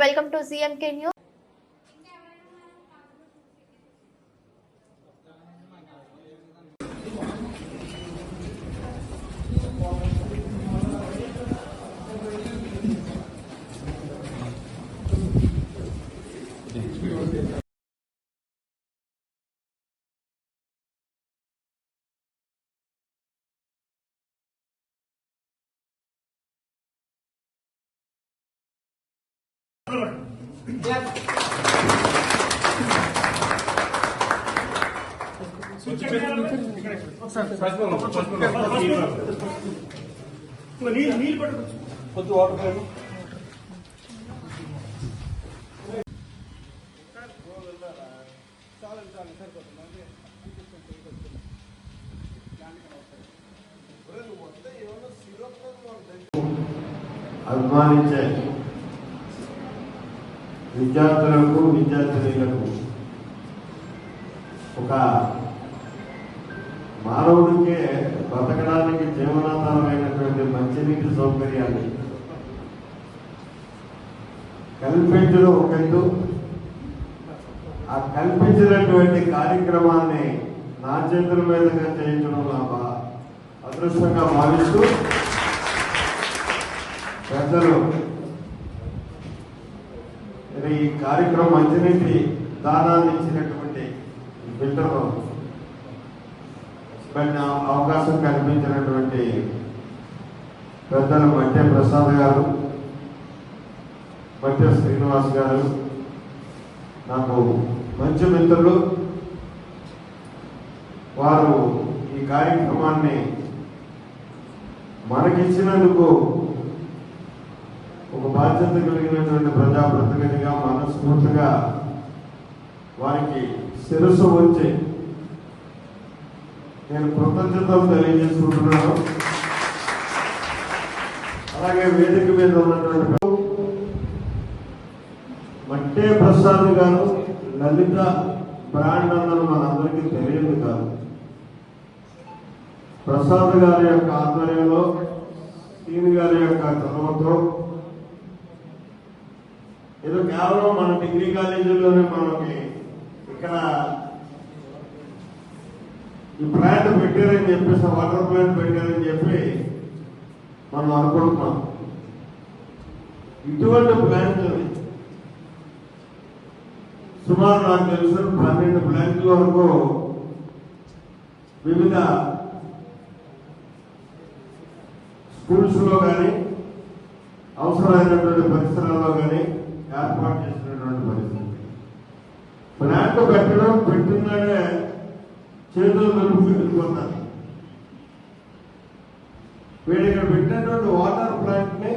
Welcome to CMK news. అభిమానించే విద్యార్థులకు విద్యార్థినులకు ఒక మానవుడికే బతకడానికి జీవనాధారమైనటువంటి మంచినీటి సౌకర్యాన్ని కల్పించడం ఒక ఎత్తు. ఆ కల్పించినటువంటి కార్యక్రమాన్ని నా చేతుల మీదుగా చేయించడం నా అదృష్టంగా భావిస్తూ పెద్దలు ఈ కార్యక్రమం మంచినీటి దానాన్ని ఇచ్చినటువంటి బిడ్డలు అవకాశం కల్పించినటువంటి పెద్దలు మట్టే ప్రసాద్ గారు, మట్టే శ్రీనివాస్ గారు నాకు మంచి మిత్రులు. వారు ఈ కార్యక్రమాన్ని మనకిచ్చినందుకు ఒక బాధ్యత కలిగినటువంటి ప్రజాప్రతినిధిగా మనస్ఫూర్తిగా వారికి శిరస్సు వచ్చి నేను కృతజ్ఞతలు తెలియజేసుకుంటున్నాను. అలాగే వేదిక మీద ఉన్నటువంటి మట్టే ప్రసాద్ గారు లలిత బ్రాండ్ అన్నది మనందరికీ తెలియదు కాదు. ప్రసాద్ గారి యొక్క ఆధ్వర్యంలో సీని గారి యొక్క చదువుతో ఏదో కేవలం మన డిగ్రీ కాలేజీలోనే మనకి ఇక్కడ ఈ ప్లాంట్ పెట్టారని చెప్పేసి వాటర్ ప్లాంట్ పెట్టారని చెప్పి మనం అనుకుంటున్నాం. ఇటువంటి ప్లాంట్లు సుమారు నాకు తెలుసు 12 ప్లాంట్ల వరకు వివిధ స్కూల్స్ లో కానీ అవసరమైనటువంటి పరిసరాల్లో కానీ ఏర్పాటు చేసినటువంటి పరిస్థితి. ప్లాంట్ పెట్టినాడే చేతులు వెళ్ళిపోతారు. వీళ్ళు ఇక్కడ పెట్టినటువంటి వాటర్ ప్లాంట్ ని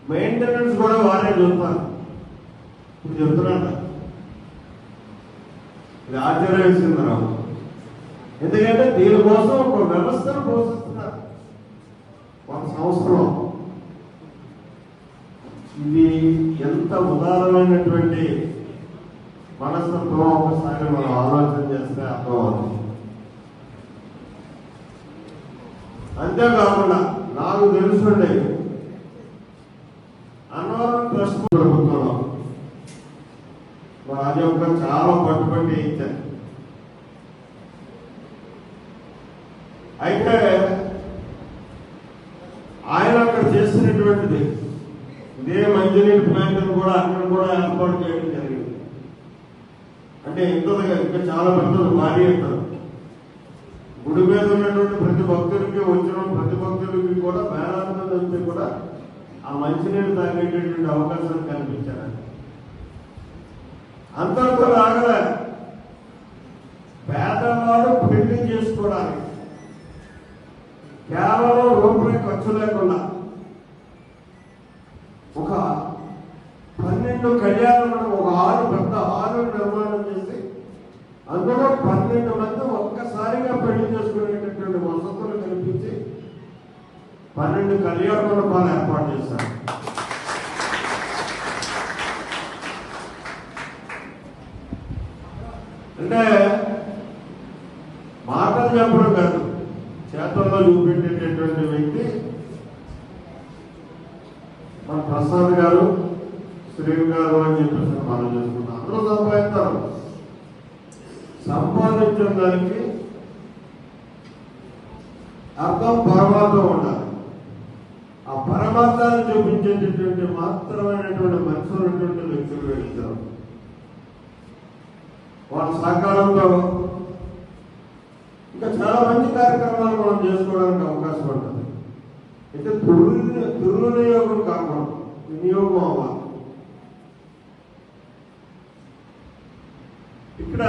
మెయింటెనెన్స్ కూడా వారే చూస్తారు. ఇప్పుడు చెప్తున్నాను, ఇది ఆశ్చర్యం వేసింది రావు. ఎందుకంటే దీనికోసం ఒక వ్యవస్థను పోషిస్తున్నారు ఒక సంవత్సరం. ఇది ఎంత ఉదారమైనటువంటి మనస్తత్వం ఒకసారి మనం ఆలోచన చేస్తే అర్థమవుతుంది. అంతేకాకుండా నాకు తెలుసుండే అన్నవరం ట్రస్ట్ ప్రభుత్వంలో అది ఒక చాలా పట్టుబట్టి ఇచ్చారు. అయితే ఆయన అక్కడ చేసినటువంటిది ఇదే మంచినీటి ప్లాంట్ కూడా అక్కడ కూడా ఏర్పాటు చేయడం జరిగింది. అంటే ఎంతగా ఇంకా చాలా పెద్దలు భారీ అంటారు. గుడి మీద ఉన్నటువంటి ప్రతి భక్తుడికి వచ్చిన ప్రతి భక్తుడికి కూడా వేలాది వచ్చి కూడా ఆ మంచినీళ్ళు తాగేటటువంటి అవకాశం కల్పించారు. అంతటితో రాగలే పేదవాడు పెళ్లి చేసుకోవడానికి కేవలం రూపాయి ఖర్చు లేకుండా ఒక 12 కళ్యాణం ఒక పెద్ద హాలు నిర్మాణం చేసి అందులో 12 మంది ఒక్కసారిగా పెళ్లి చేసుకునేటటువంటి వసతులు కల్పించి 12 కళ్యాణ మండపాలు ఏర్పాటు చేశారు. అంటే మాటలు చెప్పడం కాదు, చేతల్లో చూపెట్టేటటువంటి వ్యక్తి మన ప్రసాద్ గారు, శ్రీగారు అని చెప్పేసి మనం చేసుకుంటాం. అందరూ సంపాదిస్తారు. సంపాదించిన దానికి అర్థం పరమాత్మ ఉండాలి. ఆ పరమాత్మాన్ని చూపించేటటువంటి మాత్రమైనటువంటి మనసున్నటువంటి వ్యక్తులు వెళ్తారు. వాళ్ళ సహకారంతో ఇంకా చాలా మంచి కార్యక్రమాలు మనం చేసుకోవడానికి అవకాశం ఉంటుంది. అయితే దుర్వినియోగం కాకుండా వినియోగం అవ్వాలి. ఇక్కడ